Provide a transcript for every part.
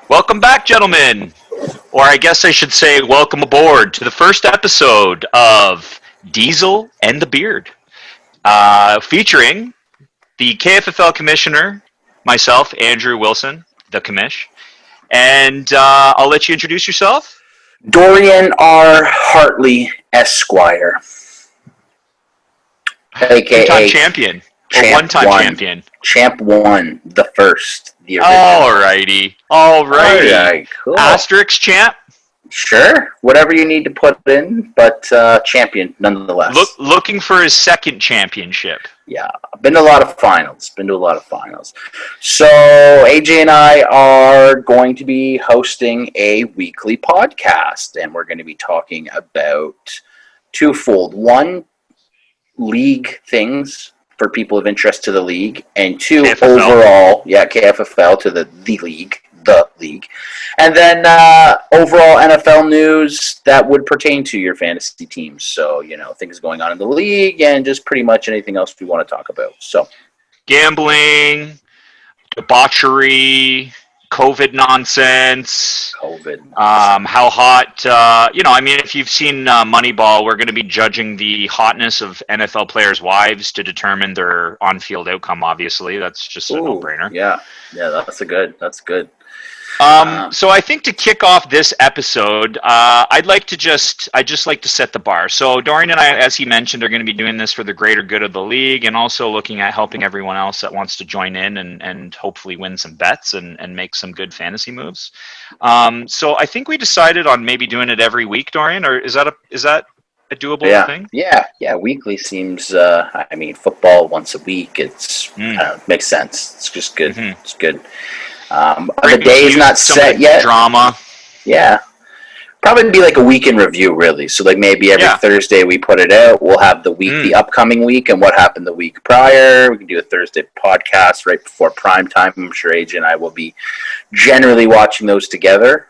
Welcome back, gentlemen. Or I guess I should say welcome aboard to the first episode of Diesel and the Beard, featuring the KFFL Commissioner, myself, Andrew Wilson, the commish. And I'll let you introduce yourself. Dorian R. Hartley, Esquire. AKA two-time champion. Or one-time champion. Champ 1, the first. The original. Alrighty. Alright, cool. Asterisk champ? Sure. Whatever you need to put in, but champion nonetheless. Looking for his second championship. Yeah. Been to a lot of finals. So AJ and I are going to be hosting a weekly podcast, and we're going to be talking about twofold. One, league things for people of interest to the league, and two, KFFL. Overall, KFFL to the league, and then overall NFL news that would pertain to your fantasy teams. So, things going on in the league and just pretty much anything else we want to talk about. So, gambling, debauchery, COVID nonsense. How hot, if you've seen Moneyball, we're going to be judging the hotness of NFL players' wives to determine their on-field outcome, obviously. That's just a no-brainer. Yeah, that's good. So I think to kick off this episode, I'd just like to set the bar. So Dorian and I, as he mentioned, are going to be doing this for the greater good of the league, and also looking at helping everyone else that wants to join in and hopefully win some bets and make some good fantasy moves. So I think we decided on maybe doing it every week, Dorian, or is that a doable thing? Yeah. Weekly seems. Football once a week. It's makes sense. It's just good. Mm-hmm. It's good. The day is not set yet. Drama. Yeah. Probably be like a week in review, really. So, maybe every Thursday we put it out. We'll have the upcoming week, and what happened the week prior. We can do a Thursday podcast right before prime time. I'm sure AJ and I will be generally watching those together.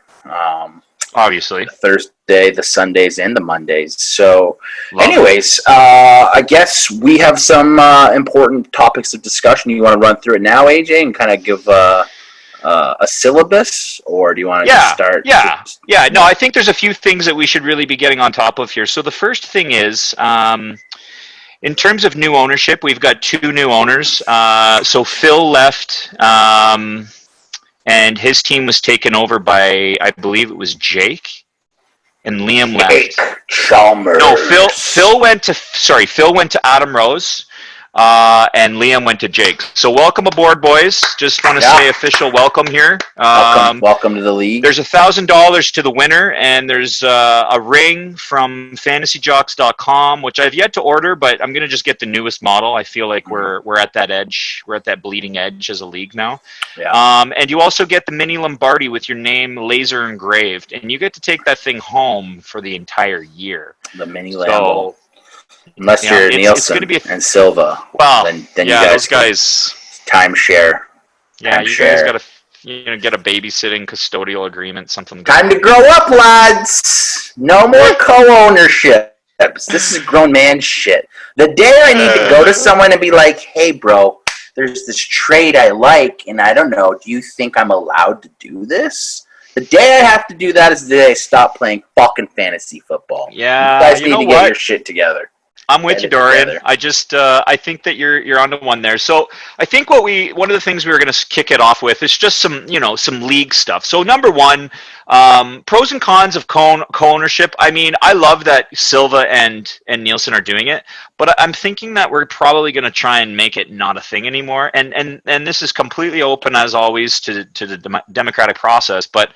Obviously. The Thursday, the Sundays, and the Mondays. So, I guess we have some important topics of discussion. You want to run through it now, AJ, and kind of give a syllabus, or do you want to just start? No, I think there's a few things that we should really be getting on top of here. So the first thing is, in terms of new ownership, we've got two new owners. So Phil left, and his team was taken over by, I believe it was Jake, and Liam left. Chalmers. No, Phil went to Adam Rose. And Liam went to Jake. So welcome aboard, boys. Just want to say official welcome here. Welcome to the league. There's $1,000 to the winner, and there's a ring from fantasyjocks.com, which I've yet to order, but I'm going to just get the newest model. I feel like we're at that edge. We're at that bleeding edge as a league now. Yeah. And you also get the mini Lombardi with your name laser engraved, and you get to take that thing home for the entire year. The mini Lambo. Unless you're Nielsen and Silva, then you guys timeshare. Yeah, you guys got to get a babysitting custodial agreement, something. Time to grow up, lads. No more co-ownership. This is grown man shit. The day I need to go to someone and be like, "Hey, bro, there's this trade I like, and I don't know. Do you think I'm allowed to do this?" The day I have to do that is the day I stop playing fucking fantasy football. Yeah, you guys need to get your shit together. I'm with you, Dorian. I just I think that you're onto one there. So I think one of the things we were going to kick it off with is just some league stuff. So number one, pros and cons of co-ownership. I mean, I love that Silva and Nielsen are doing it, but I'm thinking that we're probably going to try and make it not a thing anymore. And this is completely open as always to the democratic process, but.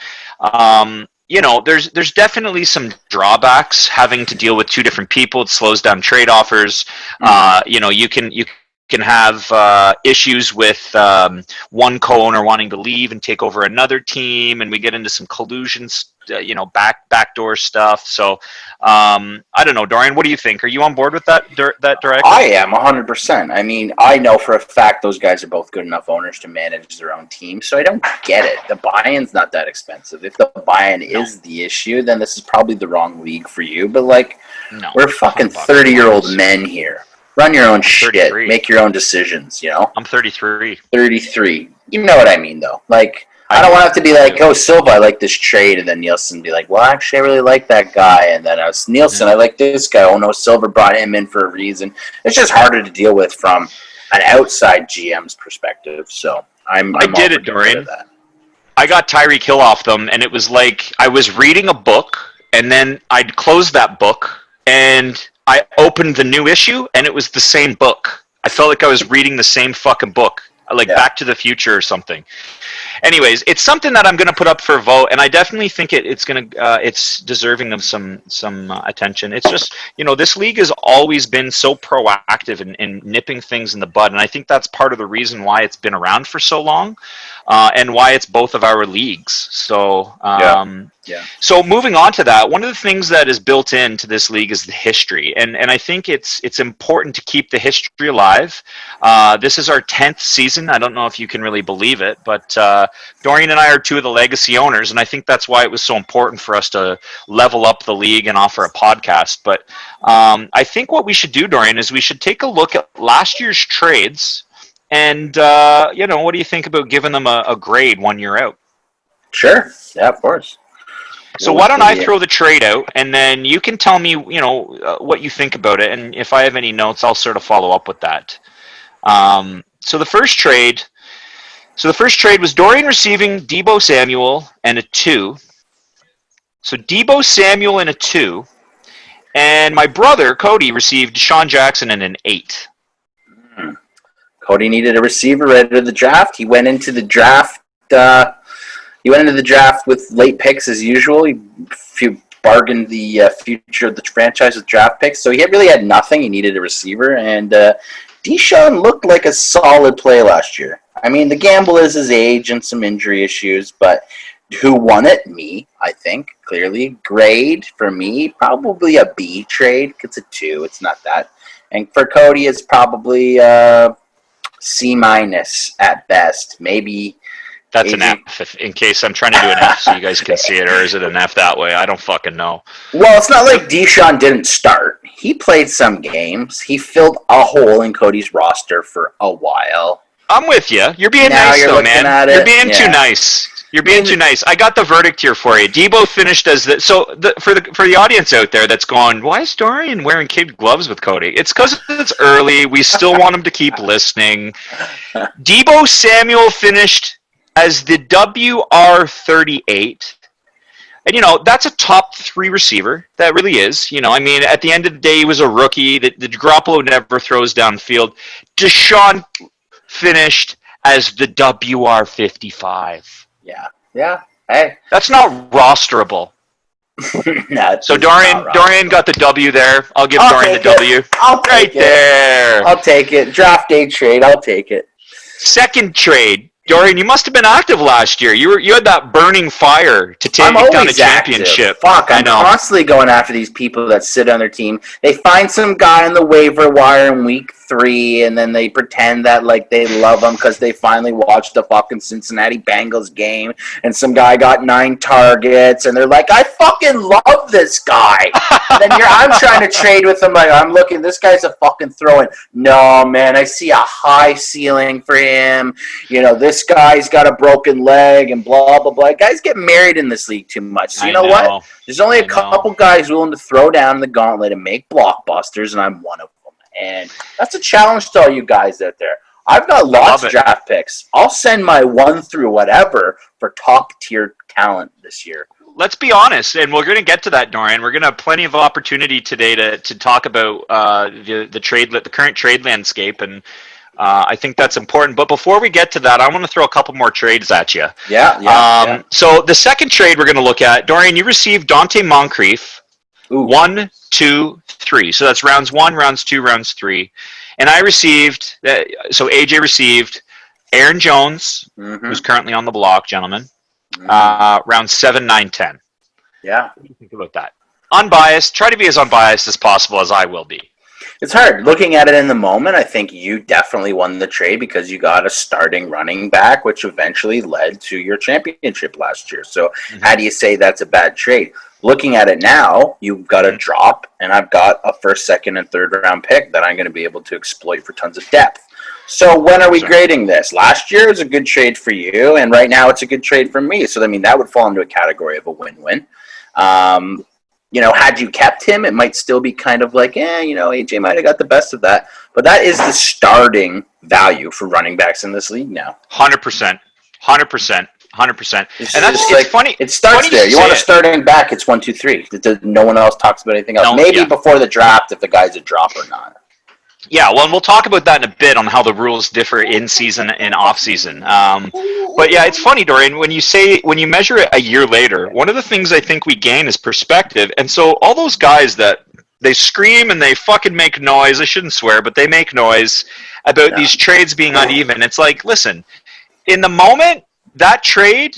There's definitely some drawbacks having to deal with two different people. It slows down trade offers. You can have issues with one co-owner wanting to leave and take over another team, and we get into some collusions, backdoor stuff. So I don't know, Dorian, what do you think? Are you on board with that direction? I am 100%. I mean, I know for a fact those guys are both good enough owners to manage their own team, so I don't get it. The buy-in's not that expensive. If the buy-in is the issue, then this is probably the wrong league for you. But we're fucking 30-year-old men here. Run your own shit. Make your own decisions, I'm 33. 33. You know what I mean, though. I don't want to have to be like, oh, Silva, I like this trade, and then Nielsen be like, well, actually, I really like that guy, and then Nielsen, I like this guy. Oh no, Silva brought him in for a reason. It's just harder to deal with from an outside GM's perspective. So I did it, Dorian. I got Tyreek Hill off them, and it was like I was reading a book, and then I'd close that book, and I opened the new issue, and it was the same book. I felt like I was reading the same fucking book, like Back to the Future or something. Anyways, it's something that I'm going to put up for a vote, and I definitely think it's deserving of some attention. It's just, this league has always been so proactive in nipping things in the bud, and I think that's part of the reason why it's been around for so long, and why it's both of our leagues. So, So moving on to that, one of the things that is built into this league is the history, and I think it's important to keep the history alive. This is our 10th season. I don't know if you can really believe it, but Dorian and I are two of the legacy owners, and I think that's why it was so important for us to level up the league and offer a podcast. But I think what we should do, Dorian, is we should take a look at last year's trades, and what do you think about giving them a grade 1 year out? Sure. Yeah, of course. So why don't I throw the trade out, and then you can tell me, what you think about it, and if I have any notes, I'll sort of follow up with that. So the first trade was Dorian receiving Deebo Samuel and a 2. So Deebo Samuel and a 2, and my brother Cody received Deshaun Jackson and an 8. Cody needed a receiver right out of the draft. He went into the draft. With late picks as usual. He bargained the future of the franchise with draft picks. So he really had nothing. He needed a receiver, and Deshaun looked like a solid play last year. I mean, the gamble is his age and some injury issues, but who won it? Me, I think. Clearly. Grade for me, probably a B trade. It's a 2. It's not that. And for Cody, it's probably C- at best. Maybe. That's an F, in case I'm trying to do an F so you guys can see it, or is it an F that way? I don't fucking know. Well, it's not like Deshaun didn't start. He played some games. He filled a hole in Cody's roster for a while. I'm with you. You're being nice, though, man. You're being too nice. You're being too nice. I got the verdict here for you. Deebo finished as the for the audience out there that's going, why is Dorian wearing kid gloves with Cody? It's because it's early. We still want him to keep listening. Deebo Samuel finished as the WR38. And, that's a top 3 receiver. That really is. At the end of the day, he was a rookie. The Garoppolo never throws downfield. Deshaun finished as the WR55. Yeah. Hey. That's not rosterable. No, so Dorian got the W there. I'll give Dorian the W. I'll take it. There. I'll take it. Draft day trade. I'll take it. Second trade. Dorian, you must have been active last year. You had that burning fire to take down a championship. Fuck, I'm constantly going after these people that sit on their team. They find some guy on the waiver wire in week 3, and then they pretend that like they love him because they finally watched the fucking Cincinnati Bengals game, and some guy got 9 targets, and they're like, I fucking love this guy. And then I'm trying to trade with him. Like, I'm looking, this guy's a fucking throw-in. No, man, I see a high ceiling for him. This guy's got a broken leg and blah, blah, blah. Guys get married in this league too much. So you know what? There's only a couple guys willing to throw down the gauntlet and make blockbusters, and I'm one of them. And that's a challenge to all you guys out there. I've got lots of draft picks. I'll send my 1 through whatever for top-tier talent this year. Let's be honest, and we're going to get to that, Dorian. We're going to have plenty of opportunity today to talk about the current trade landscape, and I think that's important. But before we get to that, I want to throw a couple more trades at you. Yeah. So the second trade we're going to look at, Dorian, you received Dante Moncrief. 1, 2, 3. So that's rounds 1, rounds 2, rounds 3. And I received, so AJ received Aaron Jones, who's currently on the block, gentlemen, rounds 7, 9, 10. Yeah. What do you think about that? Unbiased. Try to be as unbiased as possible as I will be. It's hard. Looking at it in the moment, I think you definitely won the trade because you got a starting running back, which eventually led to your championship last year. So how do you say that's a bad trade? Looking at it now, you've got a drop, and I've got a first, second, and third round pick that I'm going to be able to exploit for tons of depth. So when are we grading this? Last year was a good trade for you, and right now it's a good trade for me. So I mean, that would fall into a category of a win-win. Had you kept him, it might still be kind of like, AJ might have got the best of that. But that is the starting value for running backs in this league now. 100%. 100%. 100%. And it's funny. It starts there. You want a starting back, it's 1, 2, 3. No one else talks about anything else. No, maybe before the draft if the guy's a drop or not. Yeah, well, and we'll talk about that in a bit on how the rules differ in season and off season. But yeah, it's funny, Dorian, when you measure it a year later, one of the things I think we gain is perspective. And so all those guys that they scream and they fucking make noise, I shouldn't swear, but they make noise about these trades being uneven. It's like, listen, in the moment, that trade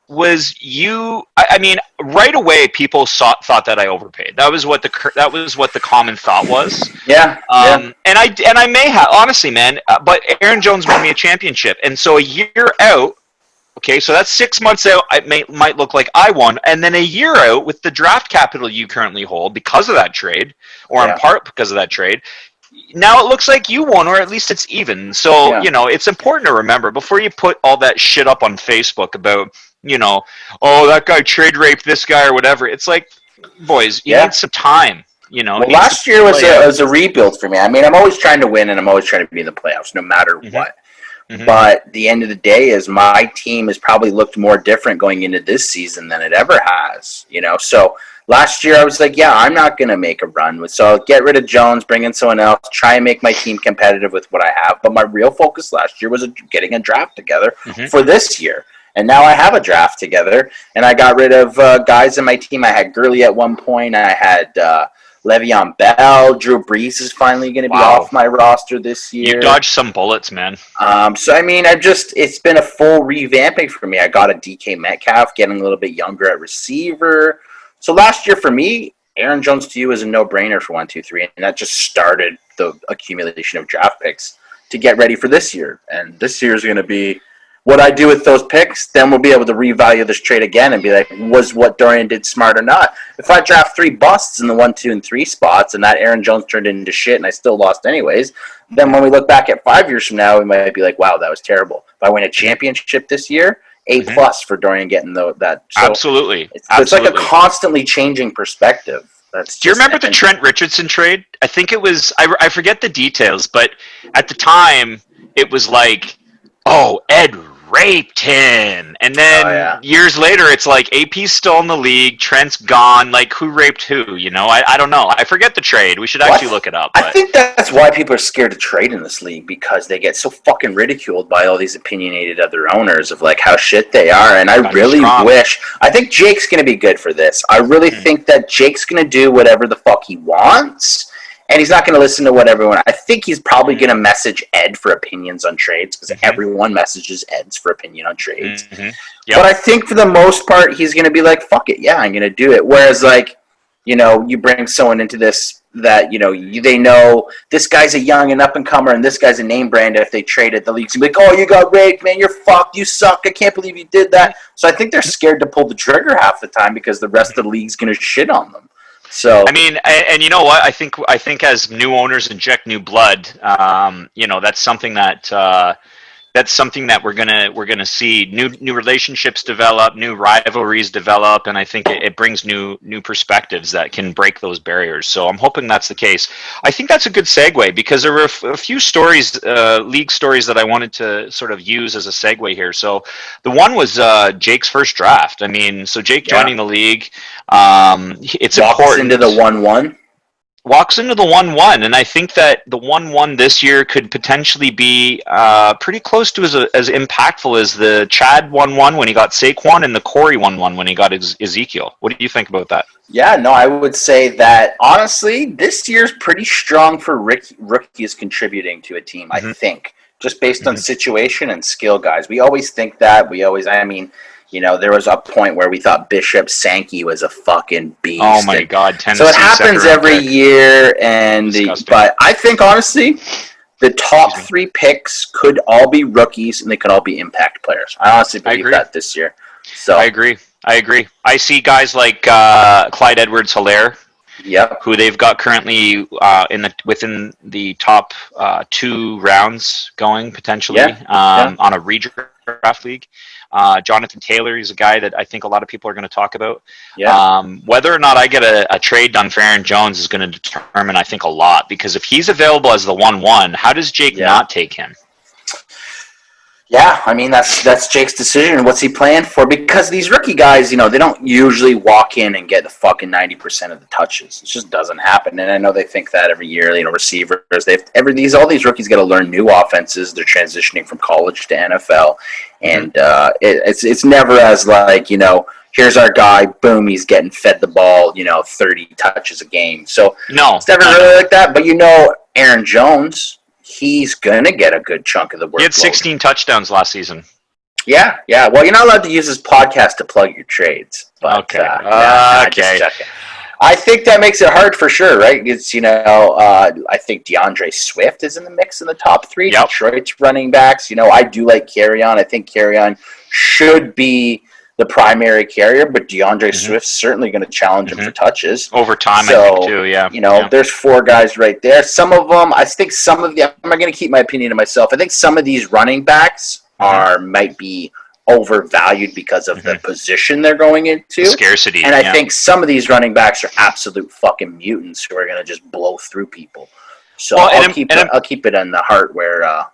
was right away people thought that I overpaid. That was what the common thought was. Yeah. And I may have, honestly, man, but Aaron Jones won me a championship. And so a year out, okay, so that's 6 months out, it might look like I won. And then a year out with the draft capital you currently hold because of that trade, or in part because of that trade, now it looks like you won, or at least it's even. So, it's important to remember before you put all that shit up on Facebook about, that guy trade raped this guy or whatever. It's like, boys, you need some time. Last year was a rebuild for me. I mean, I'm always trying to win, and I'm always trying to be in the playoffs, no matter what. Mm-hmm. But the end of the day is my team has probably looked more different going into this season than it ever has. So last year I was like, I'm not going to make a run. So I'll get rid of Jones, bring in someone else, try and make my team competitive with what I have. But my real focus last year was getting a draft together for this year. And now I have a draft together, and I got rid of guys in my team. I had Gurley at one point. I had Le'Veon Bell. Drew Brees is finally going to be off my roster this year. You dodged some bullets, man. So, I mean, it's been a full revamping for me. I got a DK Metcalf, getting a little bit younger at receiver. So last year for me, Aaron Jones to you is a no-brainer for 1, 2, 3, and that just started the accumulation of draft picks to get ready for this year. And this year is going to be what I do with those picks. Then we'll be able to revalue this trade again and be like, was what Dorian did smart or not? If I draft 3 busts in the 1, 2, and 3 spots, and that Aaron Jones turned into shit, and I still lost anyways, then when we look back at 5 years from now, we might be like, wow, that was terrible. If I win a championship this year, A+ for Dorian getting that. So Absolutely. It's like a constantly changing perspective. Do you remember the Trent Richardson trade? I think it was, I forget the details, but at the time, it was like, Ed raped him. And then years later, it's like AP's still in the league, Trent's gone. Like, who raped who? I don't know. I forget the trade. We should actually look it up. I think that's why people are scared to trade in this league, because they get so fucking ridiculed by all these opinionated other owners of like how shit they are. And I think Jake's going to be good for this. I really think that Jake's going to do whatever the fuck he wants. And he's not going to listen to what everyone... I think he's probably going to message Ed for opinions on trades, because everyone messages Ed's for opinion on trades. Yep. But I think for the most part, he's going to be like, fuck it, I'm going to do it. Whereas, like, you bring someone into this that, they know this guy's a young and up-and-comer, and this guy's a name brand. If they traded, the league's going to be like, you got raped, man, you're fucked, you suck, I can't believe you did that. So I think they're scared to pull the trigger half the time, because the rest of the league's going to shit on them. So I mean, and you know what? I think as new owners inject new blood, that's something that we're gonna see new relationships develop, new rivalries develop, and I think it brings new perspectives that can break those barriers. So I'm hoping that's the case. I think that's a good segue, because there were a few stories, league stories, that I wanted to sort of use as a segue here. So the one was Jake's first draft. I mean, so Jake joining the league, it's important. Into the 1-1. Walks into the 1-1, and I think that the 1-1 this year could potentially be pretty close to as impactful as the Chad 1-1 when he got Saquon, and the Corey 1-1 when he got Ezekiel. What do you think about that? Yeah, no, I would say that, honestly, this year's pretty strong for rookies contributing to a team, I think, just based on situation and skill, guys. We always think that. There was a point where we thought Bishop Sankey was a fucking beast. Oh my God, Tennessee. So it happens every year, but I think, honestly, the top 3 picks could all be rookies, and they could all be impact players. I honestly believe that this year. So I agree. I see guys like Clyde Edwards-Helaire. Yep. who they've got currently within the top 2 rounds going potentially on a redraft league. Jonathan Taylor is a guy that I think a lot of people are going to talk about. Yeah. Whether or not I get a trade done for Aaron Jones is going to determine, I think, a lot, because if he's available as the 1-1, how does Jake not take him? Yeah, I mean, that's Jake's decision. What's he playing for? Because these rookie guys, they don't usually walk in and get the fucking 90% of the touches. It just doesn't happen. And I know they think that every year, receivers, all these rookies got to learn new offenses. They're transitioning from college to NFL. And it's never as like, here's our guy, boom, he's getting fed the ball, 30 touches a game. So it's never really like that. But Aaron Jones, he's going to get a good chunk of the workload. He had 16 touchdowns last season. Yeah. Well, you're not allowed to use this podcast to plug your trades. But, okay. I think that makes it hard for sure, right? It's, I think DeAndre Swift is in the mix in the top 3. Yep. Detroit's running backs. I do like Kerryon. I think Kerryon should be the primary carrier, but DeAndre Swift's certainly going to challenge him for touches. Over time, I think, too, yeah. There's 4 guys right there. Some of them, I think some of the, I'm going to keep my opinion to myself. I think some of these running backs might be overvalued because of the position they're going into. Scarcity. And I think some of these running backs are absolute fucking mutants who are going to just blow through people. So I'll keep it in the heart where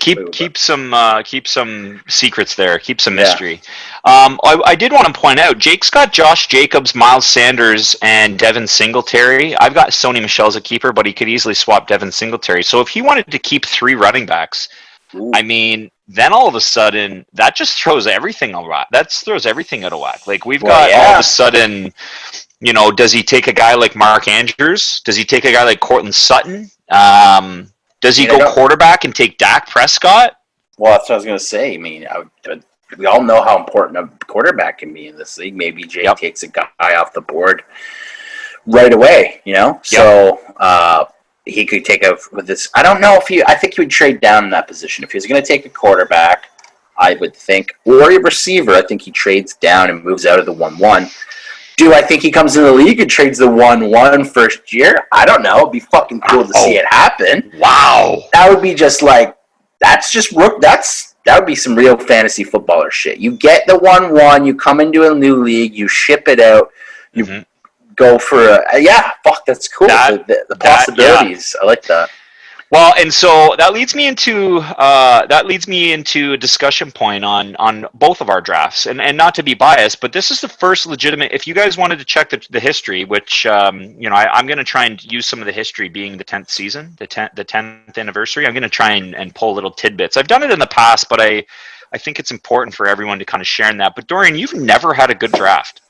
keep some secrets there, keep some mystery. I did want to point out, Jake's got Josh Jacobs, Miles Sanders, and Devin Singletary. I've got Sony Michel as a keeper, but he could easily swap Devin Singletary. So if he wanted to keep 3 running backs, I mean, then all of a sudden that just throws everything out of whack. That throws everything out of whack. Like we've got all of a sudden. Does he take a guy like Mark Andrews? Does he take a guy like Courtland Sutton? Does he go quarterback and take Dak Prescott? Well, that's what I was going to say. I mean, we all know how important a quarterback can be in this league. Maybe Jake takes a guy off the board right away, So he could take with this. I don't know I think he would trade down in that position. If he was going to take a quarterback, I would think, or a receiver, I think he trades down and moves out of the 1-1. Do I think he comes in the league and trades the 1-1 first year? I don't know. It'd be fucking cool to see it happen. Wow. That would be just like, that would be some real fantasy footballer shit. You get the 1-1, you come into a new league, you ship it out, you go for that's cool. The possibilities. I like that. Well, and so that leads me into a discussion point on both of our drafts, and not to be biased, but this is the first legitimate. If you guys wanted to check the history, which I'm going to try and use some of the history, being the 10th season, the 10th anniversary. I'm going to try and pull little tidbits. I've done it in the past, but I think it's important for everyone to kind of share in that. But Dorian, you've never had a good draft.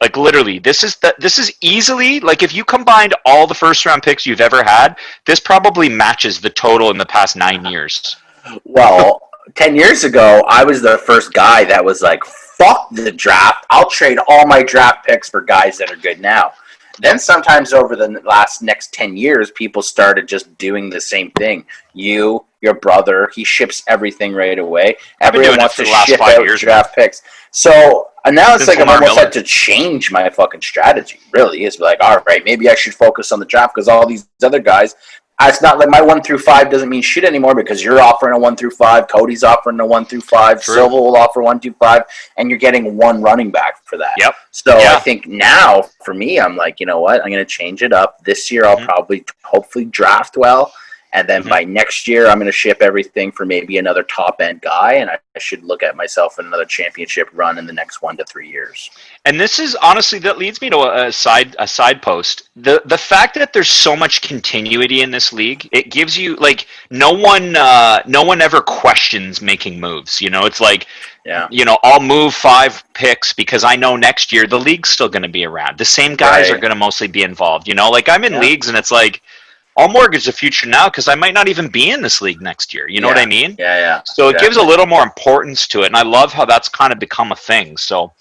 Like literally, this is easily, like if you combined all the first round picks you've ever had, this probably matches the total in the past 9 years. Well, 10 years ago, I was the first guy that was like, fuck the draft. I'll trade all my draft picks for guys that are good now. Then sometimes over the next 10 years, people started just doing the same thing. Your brother, he ships everything right away. Everyone wants to ship out draft picks. So now it's like I've almost had to change my fucking strategy. Really, it's like, all right, maybe I should focus on the draft because all these other guys. It's not like my 1 through 5 doesn't mean shit anymore because you're offering a 1 through 5, Cody's offering a 1 through 5, True. Silva will offer 1 through 5, and you're getting 1 running back for that. Yep. So I think now for me, I'm like, you know what? I'm going to change it up. This year, I'll probably hopefully draft well. And then by next year, I'm going to ship everything for maybe another top-end guy, and I should look at myself in another championship run in the next 1 to 3 years. And this is, honestly, that leads me to a side post. The fact that there's so much continuity in this league, it gives you, like, no one ever questions making moves. It's like, I'll move 5 picks because I know next year the league's still going to be around. The same guys are going to mostly be involved. Like, I'm in leagues, and it's like, I'll mortgage the future now because I might not even be in this league next year. You know what I mean? Yeah. So it gives a little more importance to it, and I love how that's kind of become a thing. So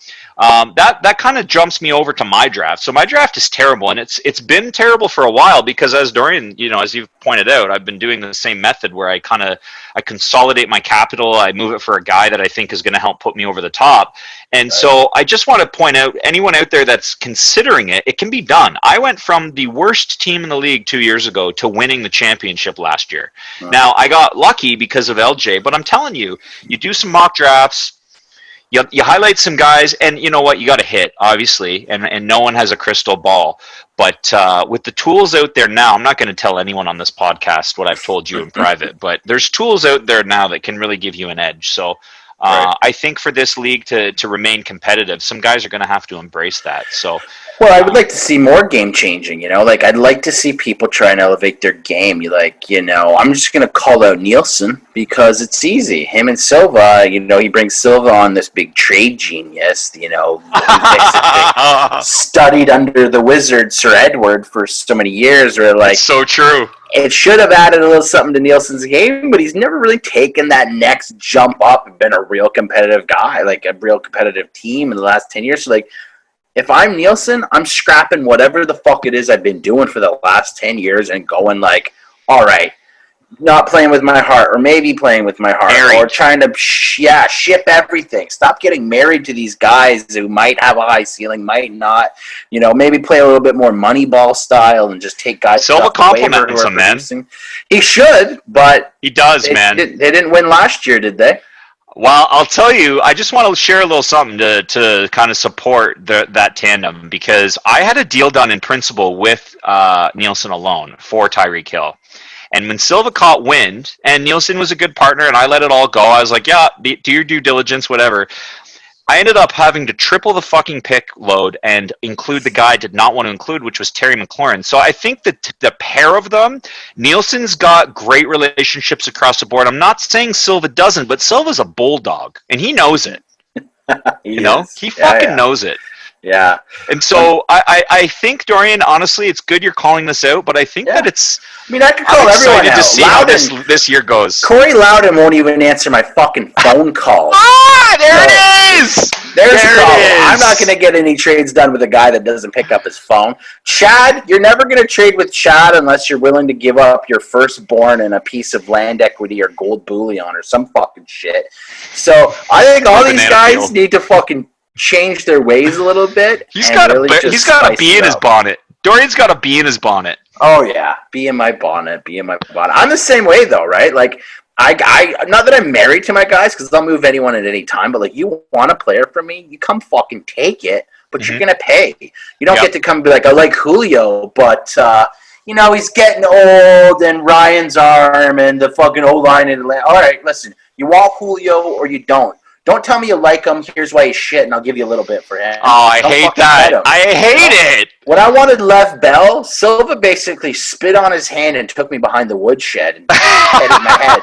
that kind of jumps me over to my draft. So my draft is terrible, and it's been terrible for a while because, as Dorian, as you've pointed out, I've been doing the same method where I consolidate my capital, I move it for a guy that I think is going to help put me over the top. And so I just want to point out, anyone out there that's considering it, it can be done. I went from the worst team in the league 2 years ago to winning the championship last year. Now, I got lucky because of LJ, but I'm telling you, you do some mock drafts, you highlight some guys, and you know what? You got to hit, obviously, and no one has a crystal ball. But with the tools out there now, I'm not going to tell anyone on this podcast what I've told you in private, but there's tools out there now that can really give you an edge. So I think for this league to remain competitive, some guys are going to have to embrace that. So, well, I would like to see more game changing. Like I'd like to see people try and elevate their game. I'm just going to call out Nielsen because it's easy. Him and Silva, he brings Silva on, this big trade genius. He studied under the wizard Sir Edward for so many years. It's so true. It should have added a little something to Nielsen's game, but he's never really taken that next jump up and been a real competitive guy, like a real competitive team in the last 10 years. So, if I'm Nielsen, I'm scrapping whatever the fuck it is I've been doing for the last 10 years and going all right, not playing with my heart, or maybe playing with my heart, or trying to ship everything. Stop getting married to these guys who might have a high ceiling, might not. Maybe play a little bit more Moneyball style and just take guys. Silva compliments him, man. He should, but he does, man. They didn't win last year, did they? Well, I'll tell you, I just want to share a little something to kind of support that tandem, because I had a deal done in principle with Nielsen alone for Tyreek Hill. And when Silva caught wind, and Nielsen was a good partner, and I let it all go, I was like, yeah, do your due diligence, whatever. I ended up having to triple the fucking pick load and include the guy I did not want to include, which was Terry McLaurin. So I think that the pair of them, Nielsen's got great relationships across the board. I'm not saying Silva doesn't, but Silva's a bulldog, and he knows it. He fucking knows it. Yeah. And so I think, Dorian, honestly, it's good you're calling this out, but I think that it's... I could call everyone out. To see how this year goes. Corey Loudon won't even answer my fucking phone call. There it is! There's the problem. I'm not going to get any trades done with a guy that doesn't pick up his phone. Chad, you're never going to trade with Chad unless you're willing to give up your firstborn and a piece of land equity or gold bullion or some fucking shit. So I think all these guys need to fucking change their ways a little bit. He's got a bee in his bonnet. Dorian's got a bee in his bonnet. Oh yeah, bee in my bonnet. I'm the same way though, right? I not that I'm married to my guys because I'll move anyone at any time, but you want a player from me, you come fucking take it, but you're gonna pay. You don't get to come and be like, I like Julio, but he's getting old and Ryan's arm and the fucking O-line in Atlanta. All right, listen, you want Julio or you don't. Don't tell me you like him. Here's why he's shit, and I'll give you a little bit for him. Oh, I hate that. I hate it. When I wanted Lev Bell, Silva basically spit on his hand and took me behind the woodshed and petted my head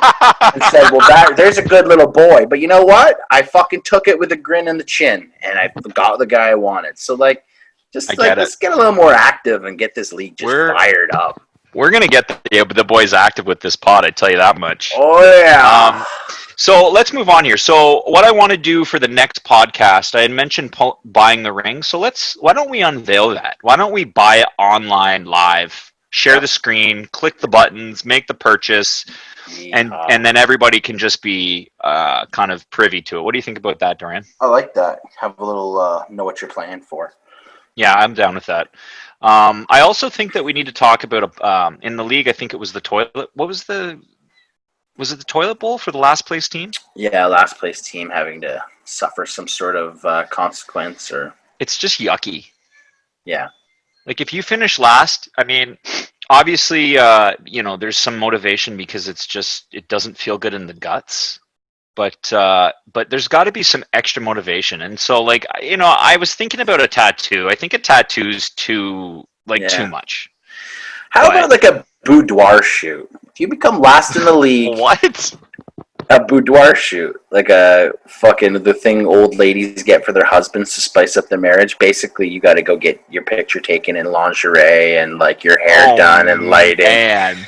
and said, well, there's a good little boy. But you know what? I fucking took it with a grin in the chin, and I got the guy I wanted. So, let's get a little more active and get this league fired up. We're going to get the boys active with this pod, I tell you that much. Oh, yeah. So let's move on here. So what I want to do for the next podcast, I had mentioned buying the ring. So why don't we unveil that? Why don't we buy it online live, share the screen, click the buttons, make the purchase, and then everybody can just be kind of privy to it. What do you think about that, Dorian? I like that. Have a little know what you're playing for. Yeah, I'm down with that. I also think that we need to talk about in the league, I think it was the toilet. Was it the toilet bowl for the last place team? Yeah, last place team having to suffer some sort of consequence or... It's just yucky. Yeah. If you finish last, obviously, there's some motivation because it doesn't feel good in the guts. But there's got to be some extra motivation. And so, I was thinking about a tattoo. I think a tattoo's too much. How about a boudoir shoot? If you become last in the league... What? A boudoir shoot. The thing old ladies get for their husbands to spice up their marriage. Basically, you got to go get your picture taken in lingerie and, your hair done and lighting. Man.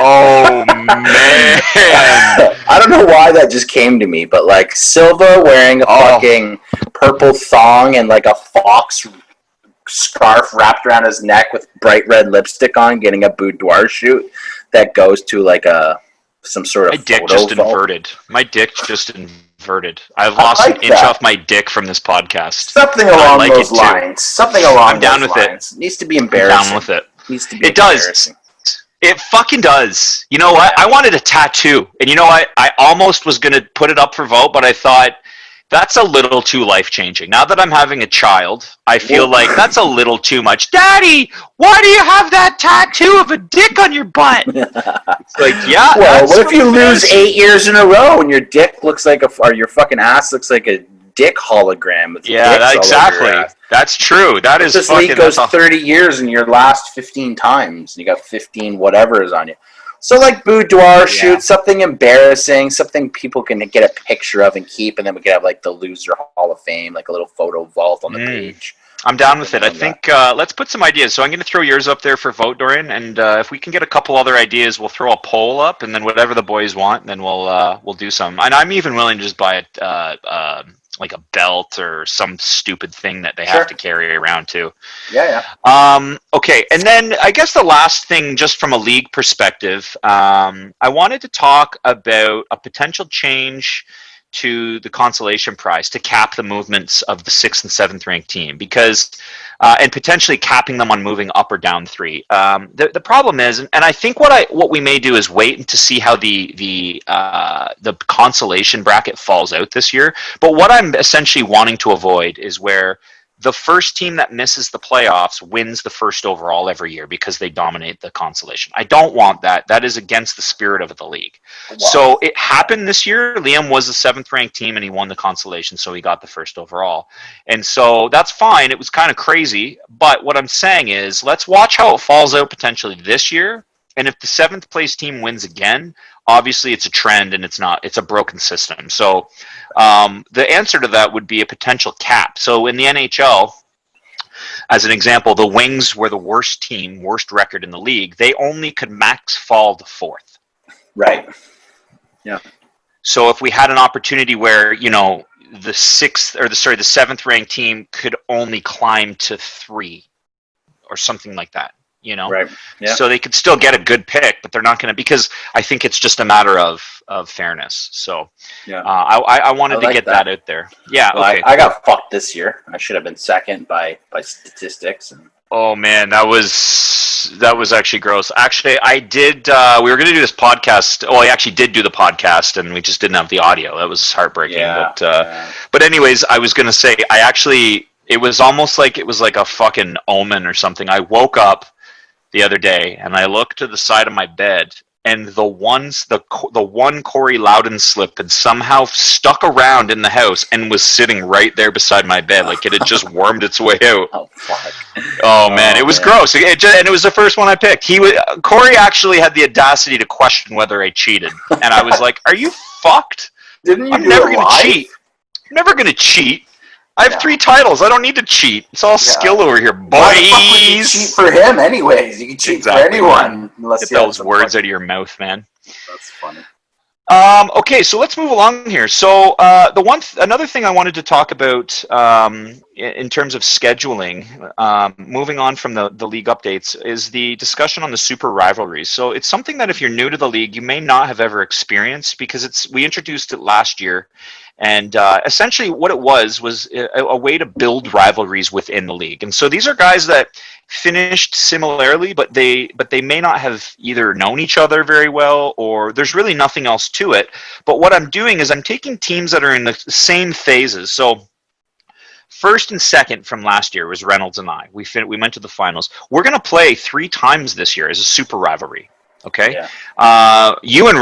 Oh, man. I don't know know why that just came to me, but like Silva wearing a fucking purple thong and like a fox scarf wrapped around his neck with bright red lipstick on, getting a boudoir shoot that goes to like some sort of my dick photo just vault. inverted. My dick just inverted. I've lost an inch off my dick from this podcast. Something along those lines. Something along I'm down those with lines. It needs to be embarrassing. I'm down with it. Needs to be it does. It fucking does. You know what? I wanted a tattoo. And you know what? I almost was going to put it up for vote, but I thought that's a little too life-changing. Now that I'm having a child, I feel like that's a little too much. Daddy, why do you have that tattoo of a dick on your butt? It's like, yeah. Well, what if you lose 8 years in a row and your dick looks like or your fucking ass looks like a dick hologram? Exactly. That's true. That is this fucking. This league goes 30 years and your last 15 times. And you got 15 whatever is on you. So like boudoir shoot, something embarrassing, something people can get a picture of and keep, and then we could have like the loser Hall of Fame, like a little photo vault on the page. I'm down with it. I think let's put some ideas. So I'm going to throw yours up there for vote, Dorian, and if we can get a couple other ideas, we'll throw a poll up, and then whatever the boys want, then we'll do some. And I'm even willing to just buy like a belt or some stupid thing that they have to carry around too. Yeah. Okay, and then I guess the last thing, just from a league perspective, I wanted to talk about a potential change to the consolation prize to cap the movements of the 6th and 7th ranked team, because and potentially capping them on moving up or down 3. The problem is, and I think what we may do is wait to see how the consolation bracket falls out this year. But what I'm essentially wanting to avoid is where the first team that misses the playoffs wins the first overall every year because they dominate the consolation. I don't want that. That is against the spirit of the league. Wow. So it happened this year. Liam was the 7th ranked team and he won the consolation, so he got the first overall. And so that's fine. It was kind of crazy. But what I'm saying is, let's watch how it falls out potentially this year. And if the 7th place team wins again, obviously it's a trend and it's a broken system. So the answer to that would be a potential cap. So in the NHL, as an example, the Wings were the worst record in the league. They only could max fall to 4th. Right. Yeah. So if we had an opportunity where, the 7th ranked team could only climb to 3 or something like that. Right. Yeah. So they could still get a good pick, but they're not going to, because I think it's just a matter of fairness. So I wanted to get that out there. Yeah. Well, okay. I got fucked this year. I should have been second by statistics. Oh man, that was actually gross. Actually, I did. We were going to do this podcast. Oh, I actually did do the podcast, and we just didn't have the audio. That was heartbreaking. Yeah, but anyways, I was going to say, it was almost like it was like a fucking omen or something. I woke up the other day and I looked to the side of my bed, and the one Corey Loudon slip had somehow stuck around in the house and was sitting right there beside my bed, like it had just wormed its way out. Oh fuck! Oh man, it was gross. And it was the first one I picked. Corey actually had the audacity to question whether I cheated, and I was like, "Are you fucked? I'm never going to cheat. I'm never going to cheat. I have 3 titles. I don't need to cheat. It's all skill over here, boys." Why the fuck would you cheat for him anyways? You can cheat for anyone. Unless get those words out of your mouth, man. That's funny. Okay, so let's move along here. So another thing I wanted to talk about in terms of scheduling, moving on from the league updates, is the discussion on the super rivalries. So it's something that if you're new to the league, you may not have ever experienced, because we introduced it last year. And essentially what it was a way to build rivalries within the league. And so these are guys that finished similarly, but they may not have either known each other very well, or there's really nothing else to it. But what I'm doing is I'm taking teams that are in the same phases. So first and second from last year was Reynolds and I. We went to the finals. We're going to play 3 times this year as a super rivalry. Okay. Yeah. You and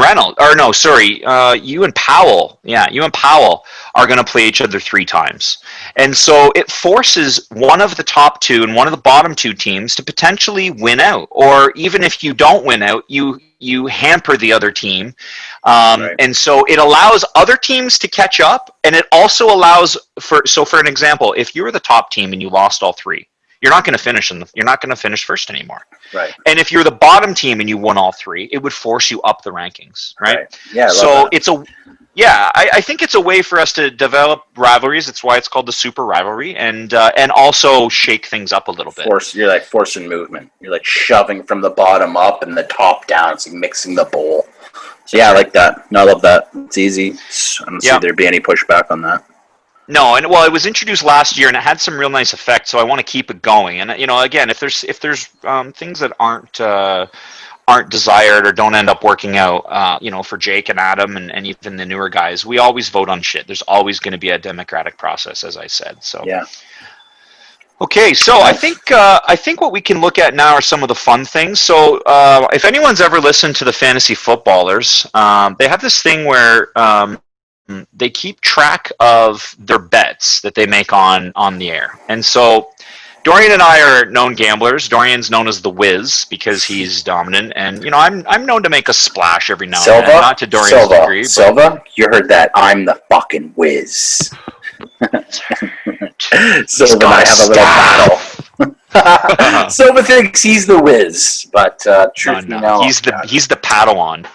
Powell. Yeah, you and Powell are going to play each other 3 times. And so it forces one of the top 2 and one of the bottom 2 teams to potentially win out. Or even if you don't win out, you hamper the other team. Right. And so it allows other teams to catch up. And it also allows for an example, if you were the top team and you lost all 3, you're not going to finish you're not going to finish first anymore. Right. And if you're the bottom team and you won all three, it would force you up the rankings, right? Yeah. So I think it's a way for us to develop rivalries. That's why it's called the super rivalry, and also shake things up a little bit. You're like forcing movement. You're like shoving from the bottom up and the top down. It's like mixing the bowl. So yeah, I like that. No, I love that. It's easy. I don't see there'd be any pushback on that. No, and well, it was introduced last year, and it had some real nice effects. So I want to keep it going. And again, if there's things that aren't desired or don't end up working out, for Jake and Adam and even the newer guys, we always vote on shit. There's always going to be a democratic process, as I said. So yeah. Okay, so I think what we can look at now are some of the fun things. So if anyone's ever listened to the Fantasy Footballers, they have this thing where they keep track of their bets that they make on the air. And so Dorian and I are known gamblers. Dorian's known as the Wiz because he's dominant, and I'm known to make a splash every now and then. Not to Dorian's degree. Silva, you heard that? I'm the fucking Wiz. Silva and I have a little battle. Silva thinks he's the Wiz, but truth be known, he's the Padawan.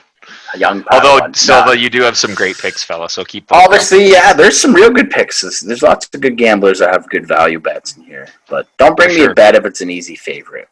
A young Padawan. Although Silva, you do have some great picks, fella. So keep. Obviously, there's some real good picks. There's lots of good gamblers that have good value bets in here, but don't bring me a bet if it's an easy favorite.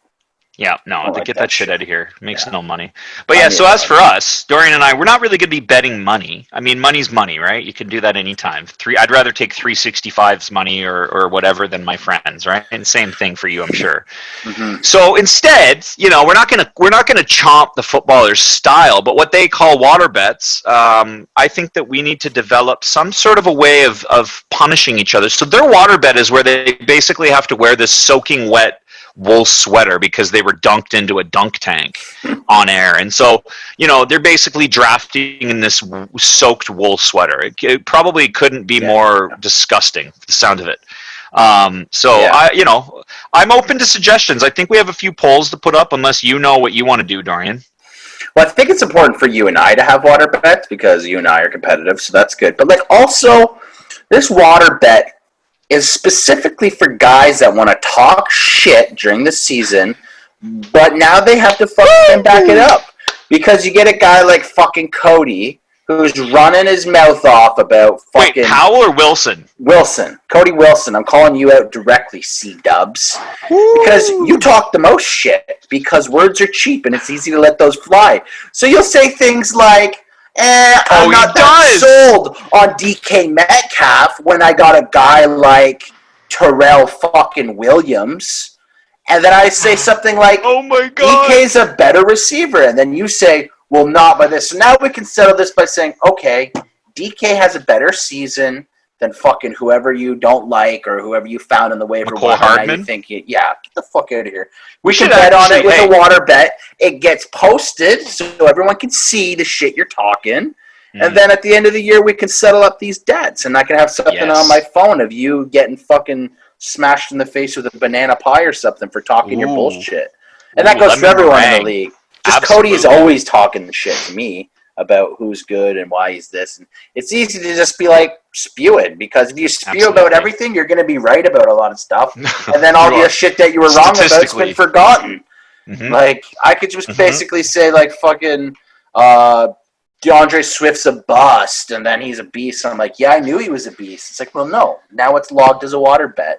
Yeah, no, get that shit out of here. It makes no money. But so as for us, Dorian and I, we're not really going to be betting money. I mean, money's money, right? You can do that anytime. I'd rather take 365's money or whatever than my friends, right? And same thing for you, I'm sure. Mm-hmm. So instead, we're not gonna chomp the footballers' style, but what they call water bets. I think that we need to develop some sort of a way of punishing each other. So their water bet is where they basically have to wear this soaking wet wool sweater because they were dunked into a dunk tank on air, and so they're basically drafting in this soaked wool sweater. It probably couldn't be more disgusting, the sound of it. I'm open to suggestions. I think we have a few polls to put up, unless you know what you want to do, Dorian. Well, I think it's important for you and I to have water bets because you and I are competitive, so that's good. But also, this water bet is specifically for guys that want to talk shit during the season, but now they have to fucking back it up. Because you get a guy like fucking Cody who's running his mouth off about fucking... Wait, Powell or Wilson? Wilson. Cody Wilson. I'm calling you out directly, C-dubs. Because you talk the most shit because words are cheap and it's easy to let those fly. So you'll say things like, I'm not that sold on DK Metcalf when I got a guy like Terrell fucking Williams. And then I say something like, oh my God, DK's a better receiver. And then you say, well, not by this. So now we can settle this by saying, okay, DK has a better season than fucking whoever you don't like or whoever you found in the waiver wire. You think, get the fuck out of here. We should bet on it with a water bet. It gets posted so everyone can see the shit you're talking. And then at the end of the year, we can settle up these debts. And I can have something on my phone of you getting fucking smashed in the face with a banana pie or something for talking your bullshit. And that goes for everyone in the league. Just Cody is always talking shit to me about who's good and why he's this. And it's easy to just be like, spew it. Because if you spew about everything, you're going to be right about a lot of stuff. And then all the shit that you were wrong about has been forgotten. Mm-hmm. Like, I could just basically say, like, fucking DeAndre Swift's a bust, and then he's a beast. And I'm like, yeah, I knew he was a beast. It's like, well, no. Now it's logged as a water bet.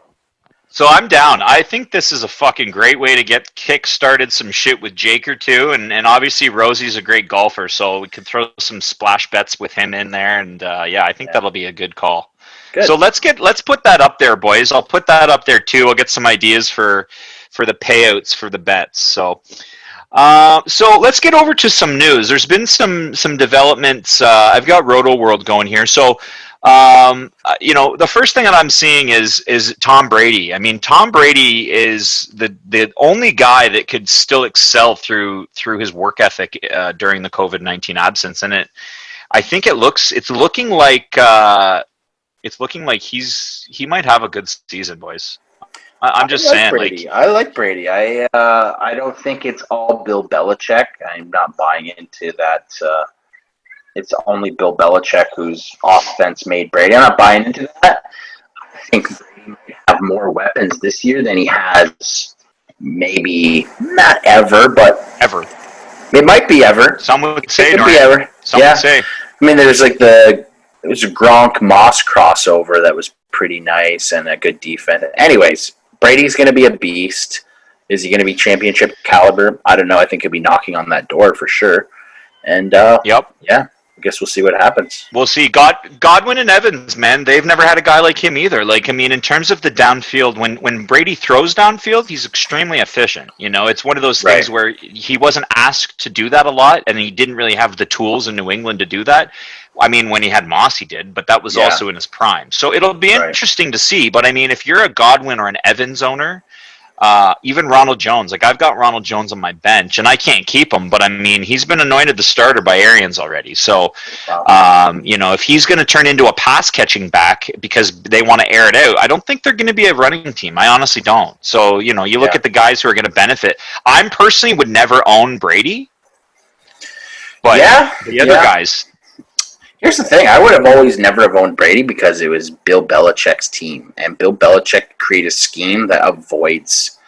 So I'm down. I think this is a fucking great way to get kick-started some shit with Jake or two, and obviously Rosie's a great golfer, so we could throw some splash bets with him in there, and I think that'll be a good call. Good. So let's put that up there, boys. I'll put that up there too. I'll get some ideas for the payouts for the bets. So let's get over to some news. There's been some developments. I've got Roto World going here, so. The first thing that I'm seeing is Tom Brady. I mean, Tom Brady is the only guy that could still excel through his work ethic during the COVID-19 absence, and I think it's looking like he might have a good season, boys. I'm just saying. Brady. I like Brady. I don't think it's all Bill Belichick. I'm not buying into that. It's only Bill Belichick whose offense made Brady. I'm not buying into that. I think Brady might have more weapons this year than he has maybe not ever, but Ever. It might be ever. Some would say, it could be ever. Some would say. I mean, there's like it was a Gronk Moss crossover that was pretty nice and a good defense. Anyways, Brady's going to be a beast. Is he going to be championship caliber? I don't know. I think he'll be knocking on that door for sure. And yeah, I guess we'll see what happens. We'll see. Godwin and Evans, man, they've never had a guy like him either. Like, I mean, in terms of the downfield, when Brady throws downfield, he's extremely efficient. You know, it's one of those things where he wasn't asked to do that a lot, and he didn't really have the tools in New England to do that. I mean, when he had Moss, he did, but that was also in his prime. So it'll be interesting to see. But I mean, if you're a Godwin or an Evans owner, even Ronald Jones, like I've got Ronald Jones on my bench, and I can't keep him, but I mean, he's been anointed the starter by Arians already. So, you know, if he's going to turn into a pass catching back because they want to air it out, I don't think they're going to be a running team. I honestly don't. So, you know, you look at the guys who are going to benefit. I personally would never own Brady, but the other guys. Here's the thing. I would have always never have owned Brady because it was Bill Belichick's team. And Bill Belichick created a scheme that avoids...